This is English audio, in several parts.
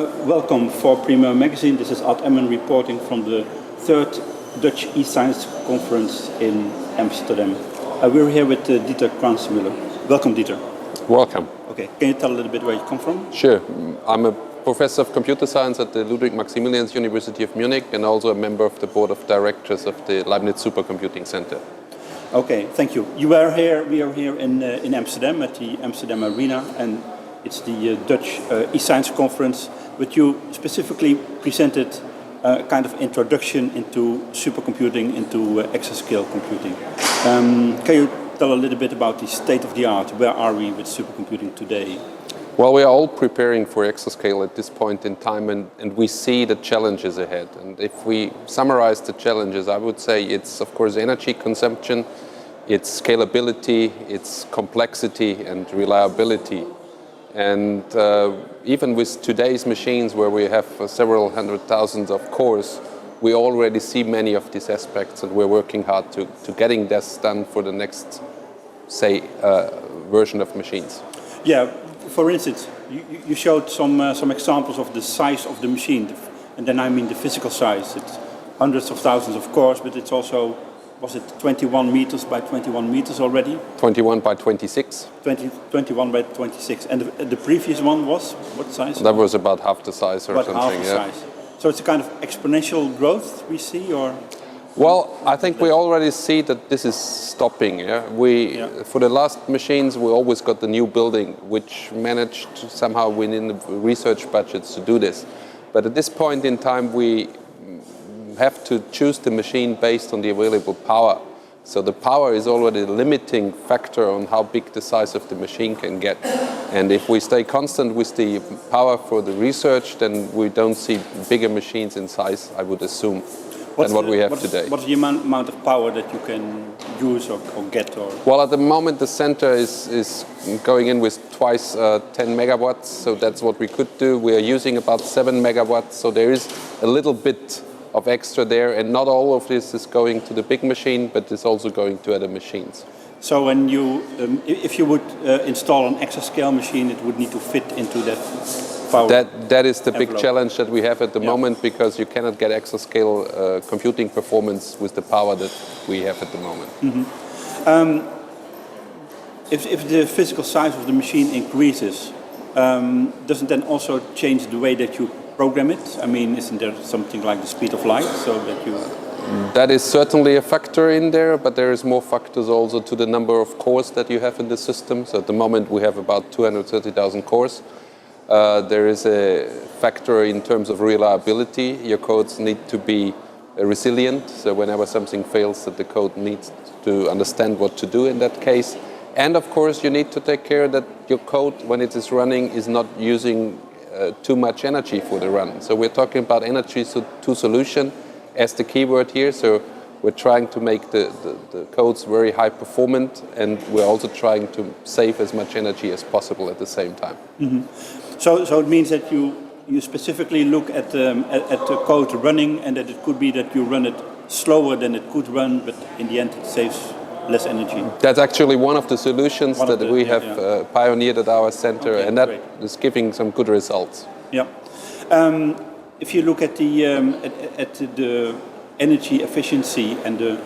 Welcome for Primeur Magazine. This is Ad Emmen reporting from the third Dutch e-science conference in Amsterdam. We're here with Dieter Kranzmüller. Welcome, Dieter. Welcome. Okay, can you tell a little bit where you come from? Sure. I'm a professor of computer science at the Ludwig Maximilians University of Munich and also a member of the board of directors of the Leibniz Supercomputing Center. Okay, thank you. We are here in Amsterdam at the Amsterdam Arena, and it's the Dutch e-science conference, but you specifically presented a kind of introduction into supercomputing, into exascale computing. Can you tell a little bit about the state of the art? Where are we with supercomputing today? Well, we are all preparing for exascale at this point in time, and we see the challenges ahead. And if we summarize the challenges, I would say it's, of course, energy consumption, it's scalability, it's complexity and reliability. And even with today's machines, where we have several hundred thousands of cores, we already see many of these aspects, and we're working hard to getting this done for the next, say, version of machines. Yeah, for instance, you showed some examples of the size of the machine, and then I mean the physical size. It's hundreds of thousands of cores, but it's also, was it 21 meters by 21 meters already? 21 by 26. 21 by 26. And the previous one was what size? That was about half the size or about something. Half the size. So it's a kind of exponential growth we see, or? Well, I think we already see that this is stopping. For the last machines, we always got the new building, which managed to somehow within the research budgets to do this. But at this point in time, we have to choose the machine based on the available power. So the power is already a limiting factor on how big the size of the machine can get. And if we stay constant with the power for the research, then we don't see bigger machines in size, I would assume, than what we have today. What's the amount of power that you can use or get? Or? Well, at the moment the center is going in with twice 10 megawatts, so that's what we could do. We are using about 7 megawatts, so there is a little bit of extra there, and not all of this is going to the big machine, but it's also going to other machines. So when you, if you would install an exascale machine, it would need to fit into that power. That is the envelope. big challenge that we have at the moment, because you cannot get exascale computing performance with the power that we have at the moment. Mm-hmm. If the physical size of the machine increases, doesn't then also change the way that you program it? I mean, isn't there something like the speed of light, so that you... That is certainly a factor in there, but there is more factors also to the number of cores that you have in the system. So at the moment we have about 230,000 cores. There is a factor in terms of reliability. Your codes need to be resilient, so whenever something fails, that the code needs to understand what to do in that case. And of course you need to take care that your code, when it is running, is not using too much energy for the run. So we're talking about energy to solution as the keyword here. So we're trying to make the codes very high performant, and we're also trying to save as much energy as possible at the same time. Mm-hmm. So it means that you specifically look at the code running, and that it could be that you run it slower than it could run, but in the end it saves less energy. That's actually one of the solutions that we have pioneered at our center, and that is giving some good results. Yeah. If you look at the energy efficiency and the,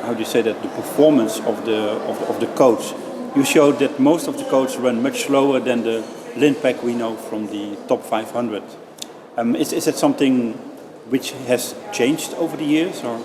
how do you say that, the performance of the codes, you showed that most of the codes run much slower than the LINPACK we know from the top 500. Is it something which has changed over the years, or?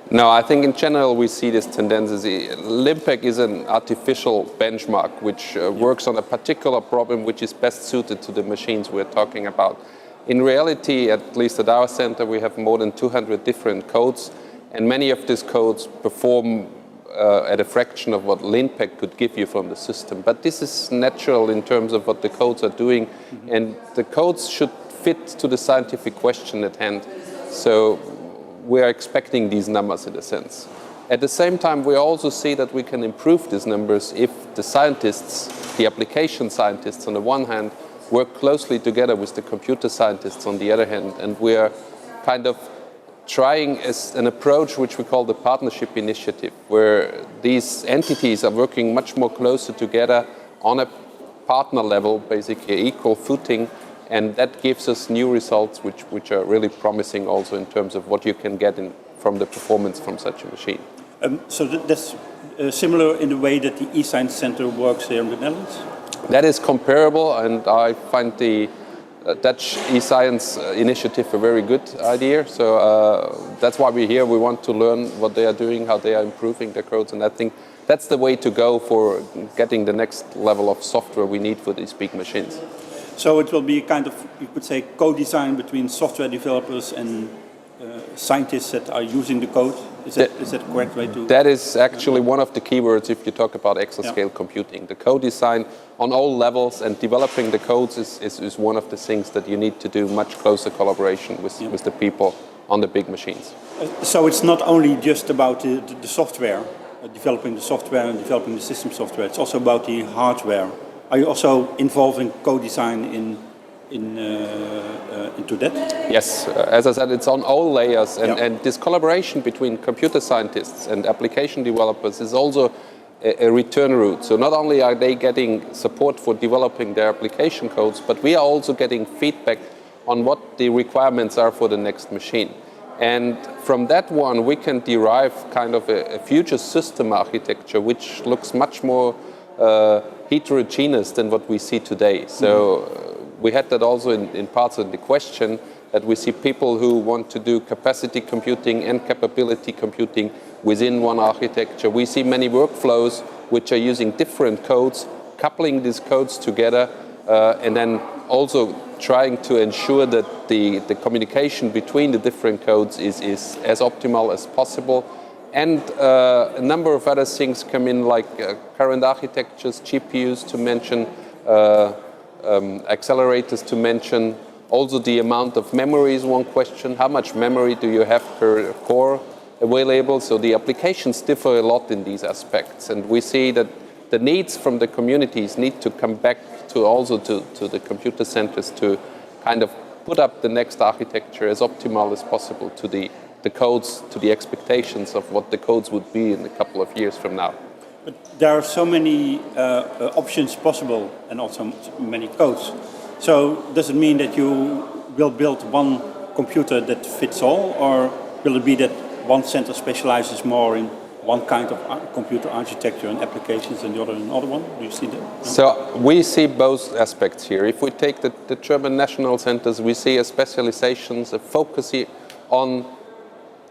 No, I think in general we see this tendency. LINPACK is an artificial benchmark which works on a particular problem which is best suited to the machines we're talking about. In reality, at least at our center, we have more than 200 different codes, and many of these codes perform at a fraction of what LINPACK could give you from the system. But this is natural in terms of what the codes are doing, and the codes should fit to the scientific question at hand. So we are expecting these numbers in a sense. At the same time, we also see that we can improve these numbers if the scientists, the application scientists on the one hand, work closely together with the computer scientists on the other hand. And we are kind of trying an approach which we call the partnership initiative, where these entities are working much more closer together on a partner level, basically equal footing, And that gives us new results which are really promising also in terms of what you can get from the performance from such a machine. So that's similar in the way that the eScience Center works here in the Netherlands? That is comparable, and I find the Dutch eScience initiative a very good idea. So that's why we're here. We want to learn what they are doing, how they are improving their codes, and I think that's the way to go for getting the next level of software we need for these big machines. So it will be kind of, you could say, co-design between software developers and scientists that are using the code. Is that the correct way to? That is actually one of the keywords if you talk about exascale computing. The co-design on all levels and developing the codes is one of the things that you need to do much closer collaboration with the people on the big machines. So it's not only just about the software, developing the software and developing the system software. It's also about the hardware. Are you also involved in co-design into that? Yes, as I said, it's on all layers, and this collaboration between computer scientists and application developers is also a return route. So not only are they getting support for developing their application codes, but we are also getting feedback on what the requirements are for the next machine. And from that one, we can derive kind of a future system architecture which looks much more heterogeneous than what we see today. So we had that also in parts of the question, that we see people who want to do capacity computing and capability computing within one architecture. We see many workflows which are using different codes, coupling these codes together, and then also trying to ensure that the communication between the different codes is as optimal as possible. And a number of other things come in, like current architectures, GPUs to mention, accelerators to mention. Also the amount of memory is one question. How much memory do you have per core available? So the applications differ a lot in these aspects. And we see that the needs from the communities need to come back to also to the computer centers to kind of put up the next architecture as optimal as possible to the codes, to the expectations of what the codes would be in a couple of years from now. But there are so many options possible and also many codes. So does it mean that you will build one computer that fits all, or will it be that one center specializes more in one kind of computer architecture and applications and the other in another one? Do you see that? So we see both aspects here. If we take the German national centers, we see a specializations, a focus on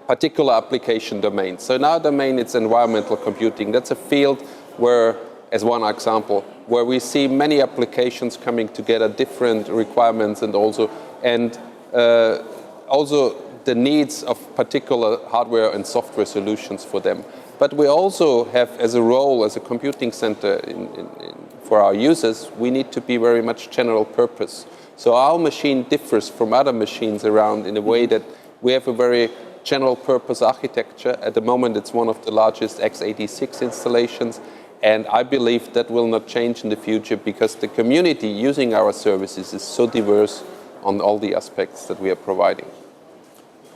particular application domains. So in our domain, it's environmental computing. That's a field where, as one example, where we see many applications coming together, different requirements, and also the needs of particular hardware and software solutions for them. But we also have, as a role, as a computing center for our users, we need to be very much general purpose. So our machine differs from other machines around in a way that we have a very general purpose architecture. At the moment, it's one of the largest x86 installations, and I believe that will not change in the future because the community using our services is so diverse on all the aspects that we are providing.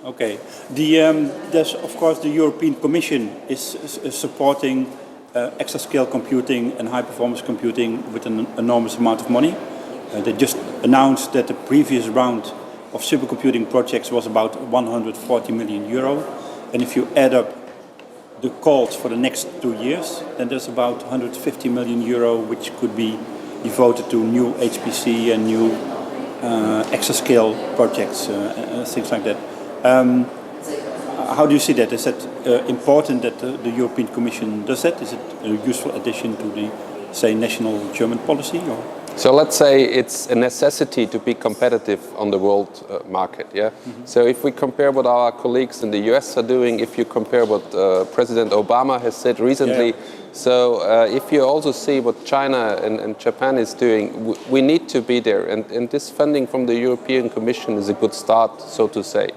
Okay. There's, of course, the European Commission is supporting exascale computing and high-performance computing with an enormous amount of money. They just announced that the previous round of supercomputing projects was about 140 million euro. And if you add up the calls for the next 2 years, then there's about 150 million euro which could be devoted to new HPC and new exascale projects, things like that. How do you see that? Is that important that the European Commission does that? Is it a useful addition to the, say, national German policy? Or? So let's say it's a necessity to be competitive on the world market. Yeah. Mm-hmm. So if we compare what our colleagues in the US are doing, if you compare what President Obama has said recently, so if you also see what China and Japan is doing, we need to be there. And this funding from the European Commission is a good start, so to say.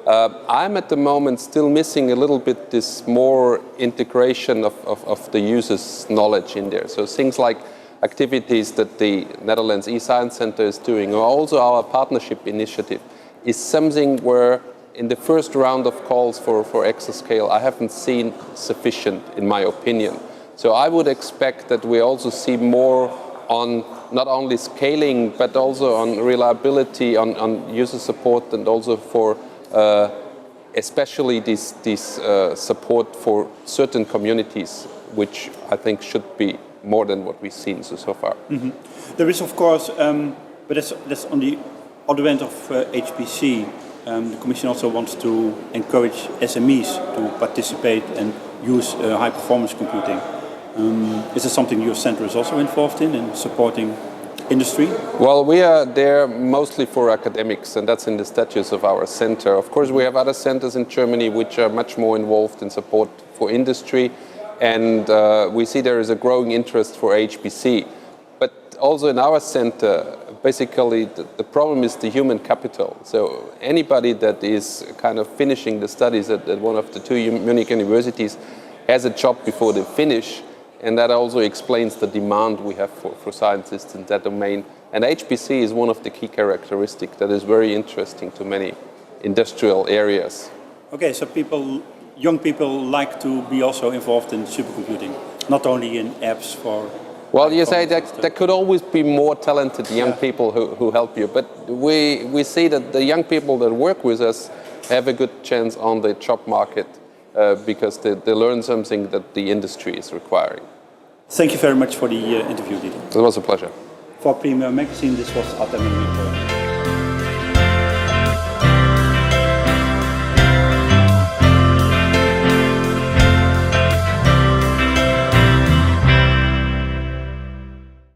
I'm at the moment still missing a little bit this more integration of the user's knowledge in there. So things like activities that the Netherlands eScience Center is doing, or also our partnership initiative, is something where in the first round of calls for Exascale, I haven't seen sufficient, in my opinion. So I would expect that we also see more on not only scaling, but also on reliability, on user support, and also for especially this support for certain communities, which I think should be more than what we've seen so far. Mm-hmm. There is, of course, but that's on the other end of HPC. The Commission also wants to encourage SMEs to participate and use high-performance computing. Is this something your center is also involved in supporting industry? Well, we are there mostly for academics, and that's in the statutes of our center. Of course, we have other centers in Germany which are much more involved in support for industry, and we see there is a growing interest for HPC. But also in our center, basically the problem is the human capital. So anybody that is kind of finishing the studies at one of the two Munich universities has a job before they finish, and that also explains the demand we have for scientists in that domain. And HPC is one of the key characteristics that is very interesting to many industrial areas. Okay, so young people like to be also involved in supercomputing, not only in apps for... Well, you say that there could always be more talented young people who help you, but we see that the young people that work with us have a good chance on the job market because they learn something that the industry is requiring. Thank you very much for the interview, Dieter. It was a pleasure. For Premier Magazine, this was Artem.